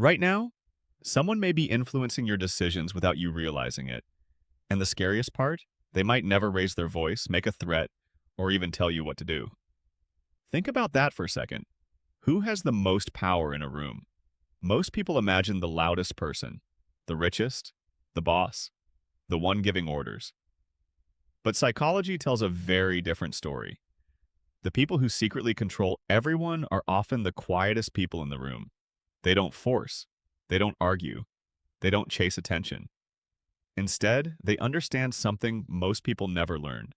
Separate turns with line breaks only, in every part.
Right now, someone may be influencing your decisions without you realizing it. And the scariest part, they might never raise their voice, make a threat, or even tell you what to do. Think about that for a second. Who has the most power in a room? Most people imagine the loudest person, the richest, the boss, the one giving orders. But psychology tells a very different story. The people who secretly control everyone are often the quietest people in the room. They don't force. They don't argue. They don't chase attention. Instead, they understand something most people never learn.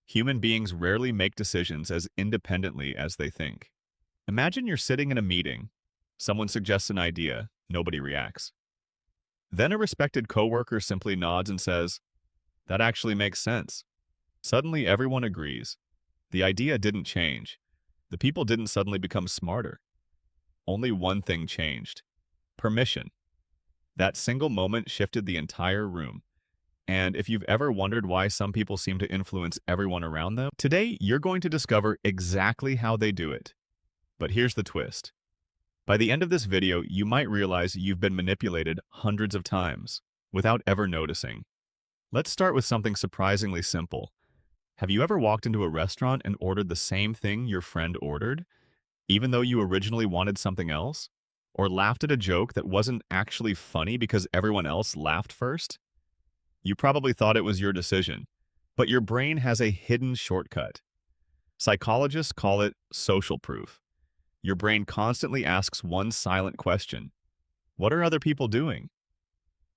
Human beings rarely make decisions as independently as they think. Imagine you're sitting in a meeting. Someone suggests an idea. Nobody reacts. Then a respected coworker simply nods and says, "That actually makes sense." Suddenly, everyone agrees. The idea didn't change. The people didn't suddenly become smarter. Only one thing changed: permission. That single moment shifted the entire room. And if you've ever wondered why some people seem to influence everyone around them, today you're going to discover exactly how they do it. But here's the twist. By the end of this video, you might realize you've been manipulated hundreds of times without ever noticing. Let's start with something surprisingly simple. Have you ever walked into a restaurant and ordered the same thing your friend ordered, even though you originally wanted something else? Or laughed at a joke that wasn't actually funny because everyone else laughed first? You probably thought it was your decision, but your brain has a hidden shortcut. Psychologists call it social proof. Your brain constantly asks one silent question: what are other people doing?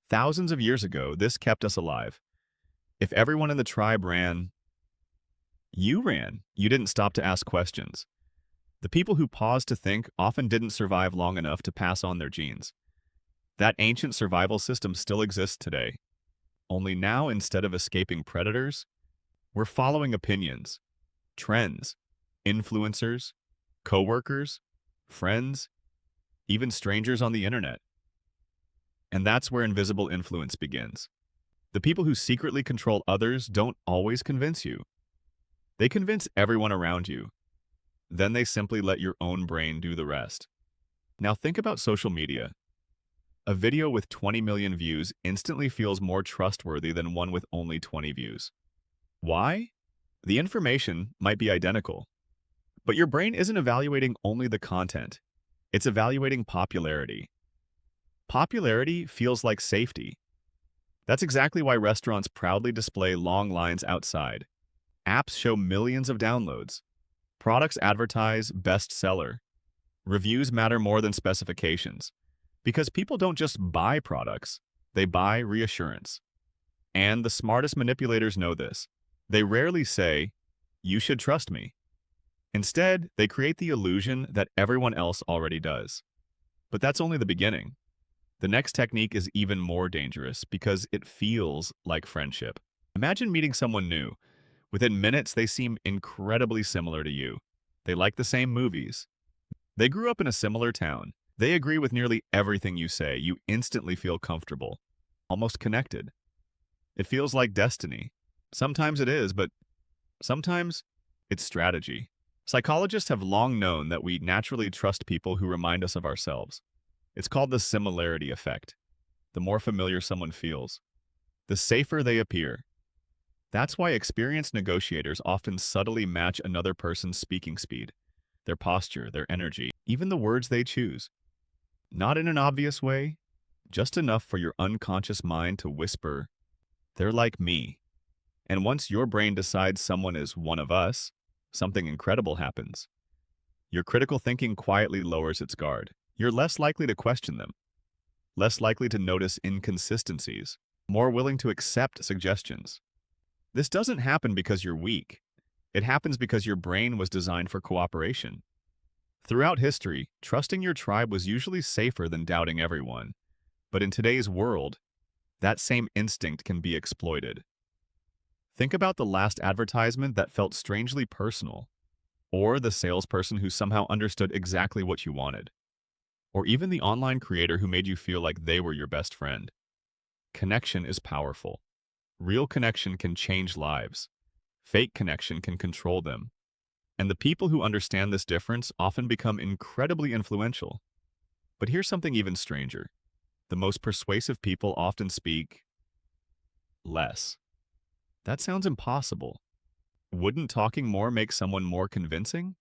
Thousands of years ago, this kept us alive. If everyone in the tribe ran, you ran. You didn't stop to ask questions. The people who paused to think often didn't survive long enough to pass on their genes. That ancient survival system still exists today. Only now, instead of escaping predators, we're following opinions, trends, influencers, coworkers, friends, even strangers on the internet. And that's where invisible influence begins. The people who secretly control others don't always convince you. They convince everyone around you. Then they simply let your own brain do the rest. Now think about social media. A video with 20 million views instantly feels more trustworthy than one with only 20 views. Why? The information might be identical, but your brain isn't evaluating only the content. It's evaluating popularity. Popularity feels like safety. That's exactly why restaurants proudly display long lines outside. Apps show millions of downloads. Products advertise bestseller. Reviews matter more than specifications. Because people don't just buy products, they buy reassurance. And the smartest manipulators know this. They rarely say, "You should trust me." Instead, they create the illusion that everyone else already does. But that's only the beginning. The next technique is even more dangerous because it feels like friendship. Imagine meeting someone new. Within minutes, they seem incredibly similar to you. They like the same movies. They grew up in a similar town. They agree with nearly everything you say. You instantly feel comfortable, almost connected. It feels like destiny. Sometimes it is, but sometimes it's strategy. Psychologists have long known that we naturally trust people who remind us of ourselves. It's called the similarity effect. The more familiar someone feels, the safer they appear. That's why experienced negotiators often subtly match another person's speaking speed, their posture, their energy, even the words they choose. Not in an obvious way, just enough for your unconscious mind to whisper, "They're like me." And once your brain decides someone is one of us, something incredible happens. Your critical thinking quietly lowers its guard. You're less likely to question them, less likely to notice inconsistencies, more willing to accept suggestions. This doesn't happen because you're weak. It happens because your brain was designed for cooperation. Throughout history, trusting your tribe was usually safer than doubting everyone. But in today's world, that same instinct can be exploited. Think about the last advertisement that felt strangely personal, or the salesperson who somehow understood exactly what you wanted, or even the online creator who made you feel like they were your best friend. Connection is powerful. Real connection can change lives. Fake connection can control them. And the people who understand this difference often become incredibly influential. But here's something even stranger. The most persuasive people often speak less. That sounds impossible. Wouldn't talking more make someone more convincing?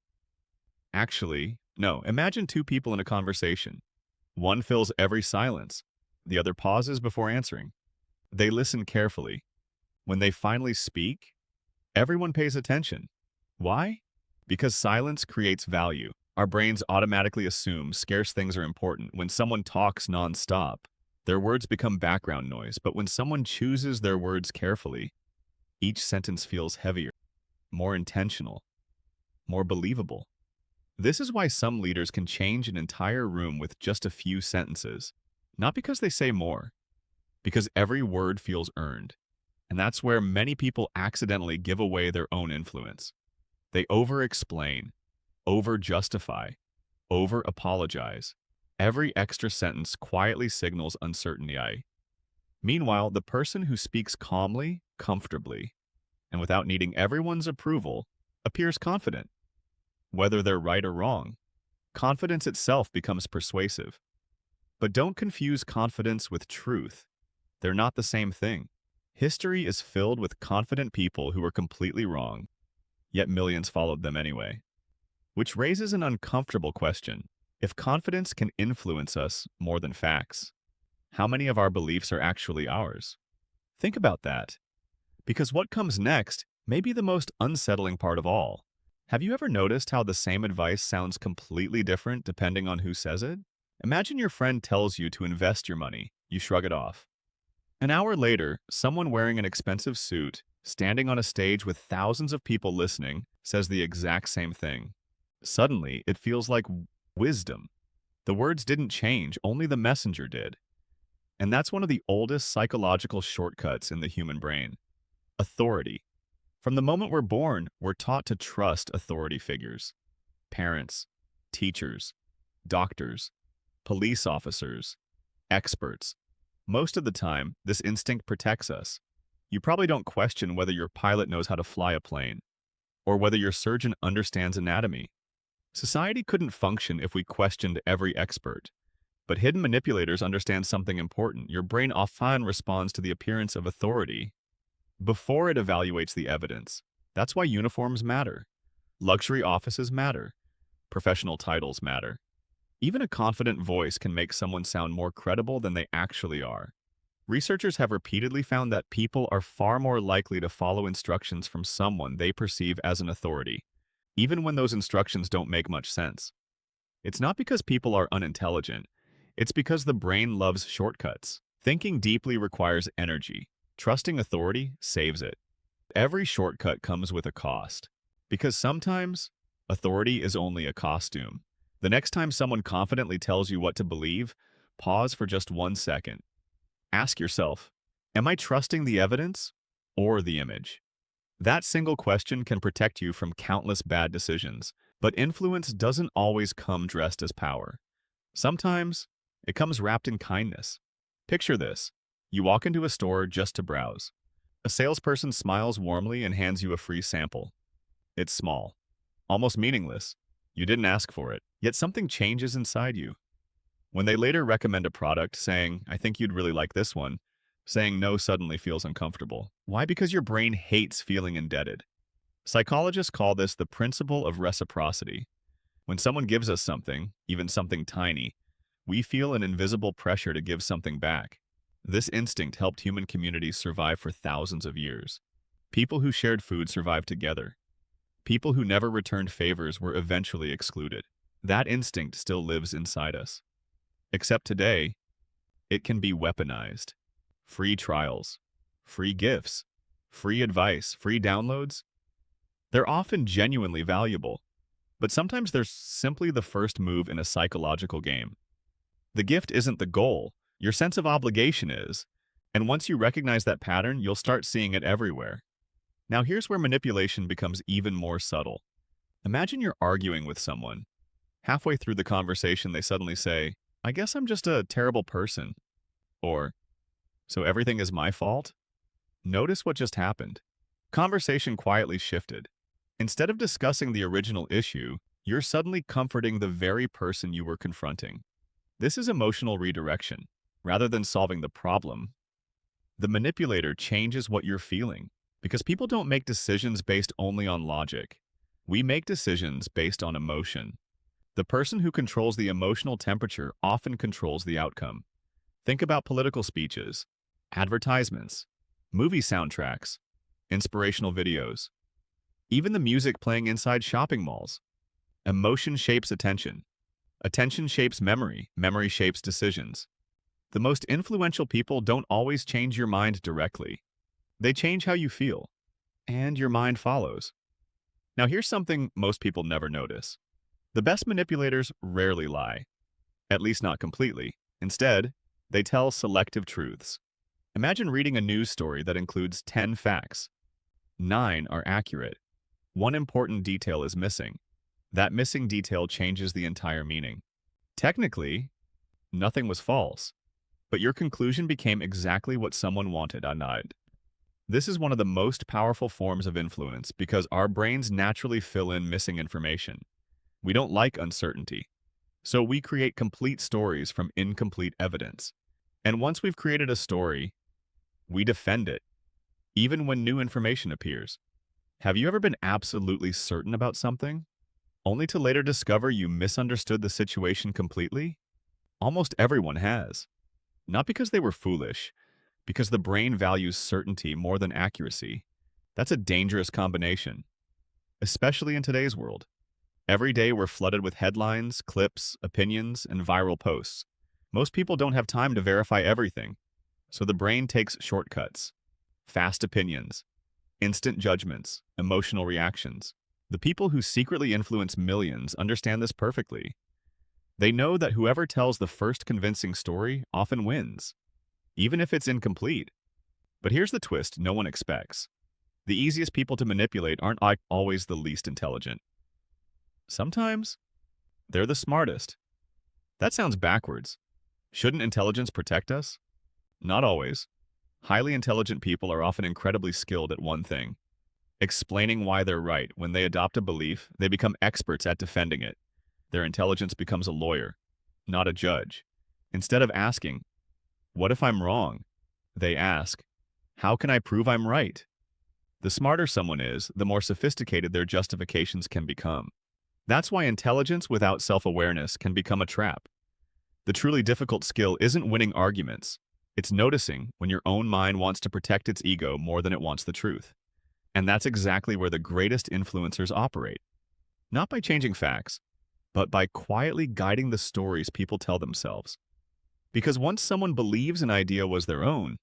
Actually, no. Imagine two people in a conversation. One fills every silence. The other pauses before answering. They listen carefully. When they finally speak, everyone pays attention. Why? Because silence creates value. Our brains automatically assume scarce things are important. When someone talks nonstop, their words become background noise. But when someone chooses their words carefully, each sentence feels heavier, more intentional, more believable. This is why some leaders can change an entire room with just a few sentences. Not because they say more, because every word feels earned. And that's where many people accidentally give away their own influence. They over-explain, over-justify, over-apologize. Every extra sentence quietly signals uncertainty. Meanwhile, the person who speaks calmly, comfortably, and without needing everyone's approval appears confident. Whether they're right or wrong, confidence itself becomes persuasive. But don't confuse confidence with truth. They're not the same thing. History is filled with confident people who were completely wrong, yet millions followed them anyway. Which raises an uncomfortable question. If confidence can influence us more than facts, how many of our beliefs are actually ours? Think about that, because what comes next may be the most unsettling part of all. Have you ever noticed how the same advice sounds completely different depending on who says it? Imagine your friend tells you to invest your money. You shrug it off. An hour later, someone wearing an expensive suit, standing on a stage with thousands of people listening, says the exact same thing. Suddenly, it feels like wisdom. The words didn't change, only the messenger did. And that's one of the oldest psychological shortcuts in the human brain. Authority. From the moment we're born, we're taught to trust authority figures. Parents, teachers, doctors, police officers, experts. Most of the time, this instinct protects us. You probably don't question whether your pilot knows how to fly a plane, or whether your surgeon understands anatomy. Society couldn't function if we questioned every expert. But hidden manipulators understand something important. Your brain often responds to the appearance of authority before it evaluates the evidence. That's why uniforms matter. Luxury offices matter. Professional titles matter. Even a confident voice can make someone sound more credible than they actually are. Researchers have repeatedly found that people are far more likely to follow instructions from someone they perceive as an authority, even when those instructions don't make much sense. It's not because people are unintelligent, it's because the brain loves shortcuts. Thinking deeply requires energy. Trusting authority saves it. Every shortcut comes with a cost, because sometimes authority is only a costume. The next time someone confidently tells you what to believe, pause for just 1 second. Ask yourself, am I trusting the evidence or the image? That single question can protect you from countless bad decisions, but influence doesn't always come dressed as power. Sometimes, it comes wrapped in kindness. Picture this. You walk into a store just to browse. A salesperson smiles warmly and hands you a free sample. It's small, almost meaningless. You didn't ask for it, yet something changes inside you. When they later recommend a product, saying, I think you'd really like this one, saying no suddenly feels uncomfortable. Why? Because your brain hates feeling indebted. Psychologists call this the principle of reciprocity. When someone gives us something, even something tiny, we feel an invisible pressure to give something back. This instinct helped human communities survive for thousands of years. People who shared food survived together. People who never returned favors were eventually excluded. That instinct still lives inside us. Except today, it can be weaponized. Free trials, free gifts, free advice, free downloads. They're often genuinely valuable, but sometimes they're simply the first move in a psychological game. The gift isn't the goal, your sense of obligation is, and once you recognize that pattern, you'll start seeing it everywhere. Now here's where manipulation becomes even more subtle. Imagine you're arguing with someone. Halfway through the conversation, they suddenly say, I guess I'm just a terrible person. Or, so everything is my fault? Notice what just happened. Conversation quietly shifted. Instead of discussing the original issue, you're suddenly comforting the very person you were confronting. This is emotional redirection. Rather than solving the problem, the manipulator changes what you're feeling because people don't make decisions based only on logic. We make decisions based on emotion. The person who controls the emotional temperature often controls the outcome. Think about political speeches, advertisements, movie soundtracks, inspirational videos, even the music playing inside shopping malls. Emotion shapes attention. Attention shapes memory. Memory shapes decisions. The most influential people don't always change your mind directly. They change how you feel, and your mind follows. Now here's something most people never notice. The best manipulators rarely lie, at least not completely. Instead, they tell selective truths. Imagine reading a news story that includes 10 facts. 9 are accurate. One important detail is missing. That missing detail changes the entire meaning. Technically, nothing was false, but your conclusion became exactly what someone wanted. This is one of the most powerful forms of influence because our brains naturally fill in missing information. We don't like uncertainty, so we create complete stories from incomplete evidence. And once we've created a story, we defend it, even when new information appears. Have you ever been absolutely certain about something, only to later discover you misunderstood the situation completely? Almost everyone has. Not because they were foolish, because the brain values certainty more than accuracy. That's a dangerous combination, especially in today's world. Every day we're flooded with headlines, clips, opinions, and viral posts. Most people don't have time to verify everything, so the brain takes shortcuts, fast opinions, instant judgments, emotional reactions. The people who secretly influence millions understand this perfectly. They know that whoever tells the first convincing story often wins, even if it's incomplete. But here's the twist no one expects. The easiest people to manipulate aren't always the least intelligent. Sometimes, they're the smartest. That sounds backwards. Shouldn't intelligence protect us? Not always. Highly intelligent people are often incredibly skilled at one thing: explaining why they're right. When they adopt a belief, they become experts at defending it. Their intelligence becomes a lawyer, not a judge. Instead of asking, "What if I'm wrong?" they ask, "How can I prove I'm right?" The smarter someone is, the more sophisticated their justifications can become. That's why intelligence without self-awareness can become a trap. The truly difficult skill isn't winning arguments. It's noticing when your own mind wants to protect its ego more than it wants the truth. And that's exactly where the greatest influencers operate. Not by changing facts, but by quietly guiding the stories people tell themselves. Because once someone believes an idea was their own,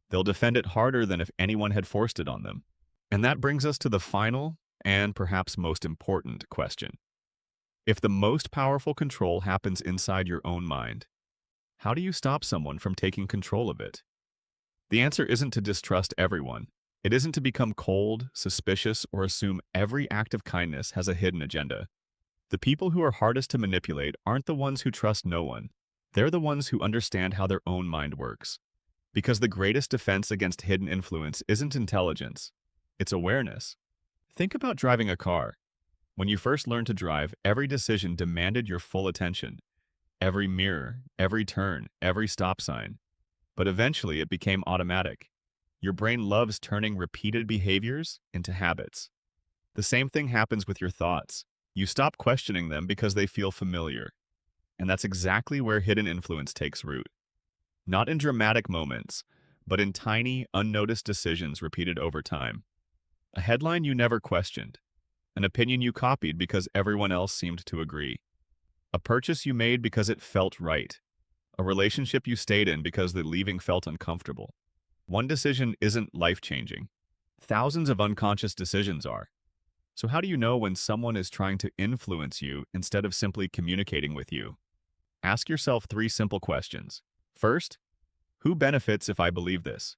they'll defend it harder than if anyone had forced it on them. And that brings us to the final and perhaps most important question. If the most powerful control happens inside your own mind, how do you stop someone from taking control of it? The answer isn't to distrust everyone. It isn't to become cold, suspicious, or assume every act of kindness has a hidden agenda. The people who are hardest to manipulate aren't the ones who trust no one. They're the ones who understand how their own mind works. Because the greatest defense against hidden influence isn't intelligence, it's awareness. Think about driving a car. When you first learned to drive, every decision demanded your full attention. Every mirror, every turn, every stop sign. But eventually it became automatic. Your brain loves turning repeated behaviors into habits. The same thing happens with your thoughts. You stop questioning them because they feel familiar. And that's exactly where hidden influence takes root. Not in dramatic moments, but in tiny, unnoticed decisions repeated over time. A headline you never questioned. An opinion you copied because everyone else seemed to agree. A purchase you made because it felt right. A relationship you stayed in because the leaving felt uncomfortable. One decision isn't life-changing. Thousands of unconscious decisions are. So how do you know when someone is trying to influence you instead of simply communicating with you? Ask yourself 3 simple questions. First, who benefits if I believe this?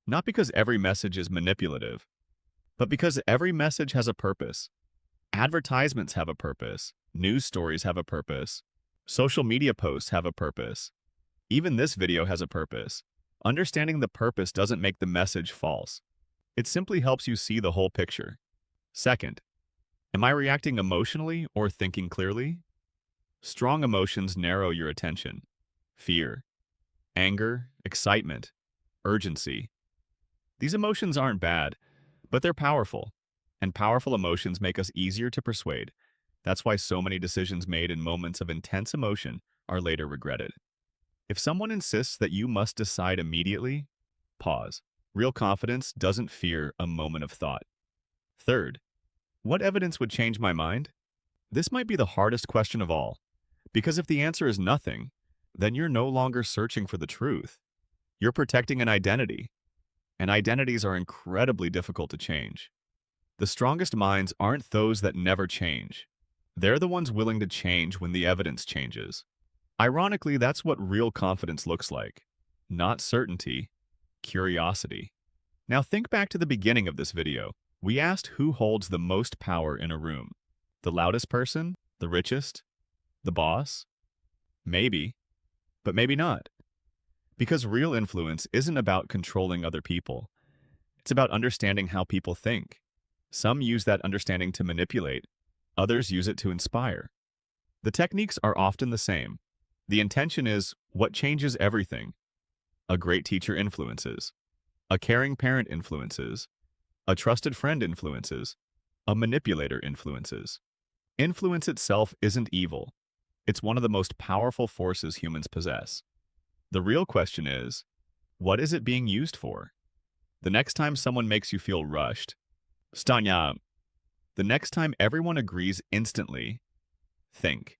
Not because every message is manipulative, but because every message has a purpose. Advertisements have a purpose. News stories have a purpose. Social media posts have a purpose. Even this video has a purpose. Understanding the purpose doesn't make the message false. It simply helps you see the whole picture. Second, am I reacting emotionally or thinking clearly? Strong emotions narrow your attention. Fear, anger, excitement, urgency. These emotions aren't bad, but they're powerful. And powerful emotions make us easier to persuade. That's why so many decisions made in moments of intense emotion are later regretted. If someone insists that you must decide immediately, pause. Real confidence doesn't fear a moment of thought. Third, what evidence would change my mind? This might be the hardest question of all, because if the answer is nothing, then you're no longer searching for the truth. You're protecting an identity, and identities are incredibly difficult to change. The strongest minds aren't those that never change. They're the ones willing to change when the evidence changes. Ironically, that's what real confidence looks like. Not certainty, curiosity. Now think back to the beginning of this video. We asked who holds the most power in a room. The loudest person? The richest? The boss? Maybe, but maybe not. Because real influence isn't about controlling other people. It's about understanding how people think. Some use that understanding to manipulate, others use it to inspire. The techniques are often the same. The intention is what changes everything. A great teacher influences. A caring parent influences. A trusted friend influences. A manipulator influences. Influence itself isn't evil. It's one of the most powerful forces humans possess. The real question is, what is it being used for? The next time someone makes you feel rushed, stanya. The next time everyone agrees instantly, think.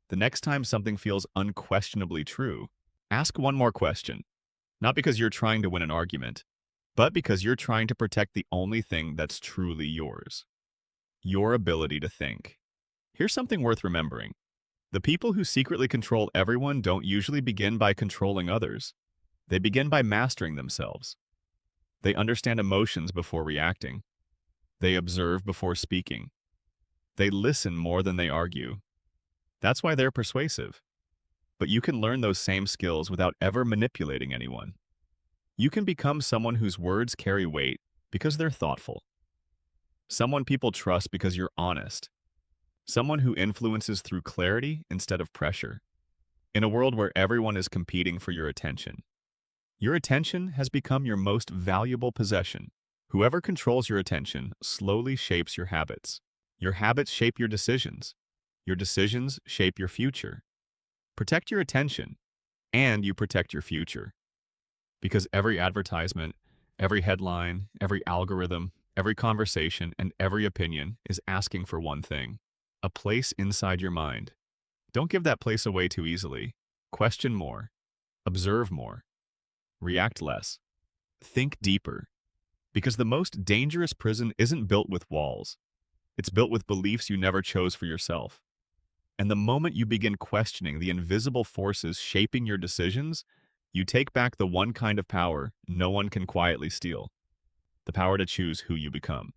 The next time something feels unquestionably true, ask one more question. Not because you're trying to win an argument, but because you're trying to protect the only thing that's truly yours. Your ability to think. Here's something worth remembering. The people who secretly control everyone don't usually begin by controlling others. They begin by mastering themselves. They understand emotions before reacting. They observe before speaking. They listen more than they argue. That's why they're persuasive. But you can learn those same skills without ever manipulating anyone. You can become someone whose words carry weight because they're thoughtful. Someone people trust because you're honest. Someone who influences through clarity instead of pressure. In a world where everyone is competing for your attention has become your most valuable possession. Whoever controls your attention slowly shapes your habits. Your habits shape your decisions. Your decisions shape your future. Protect your attention, and you protect your future. Because every advertisement, every headline, every algorithm, every conversation, and every opinion is asking for one thing: a place inside your mind. Don't give that place away too easily. Question more. Observe more. React less. Think deeper. Because the most dangerous prison isn't built with walls. It's built with beliefs you never chose for yourself. And the moment you begin questioning the invisible forces shaping your decisions, you take back the one kind of power no one can quietly steal: the power to choose who you become.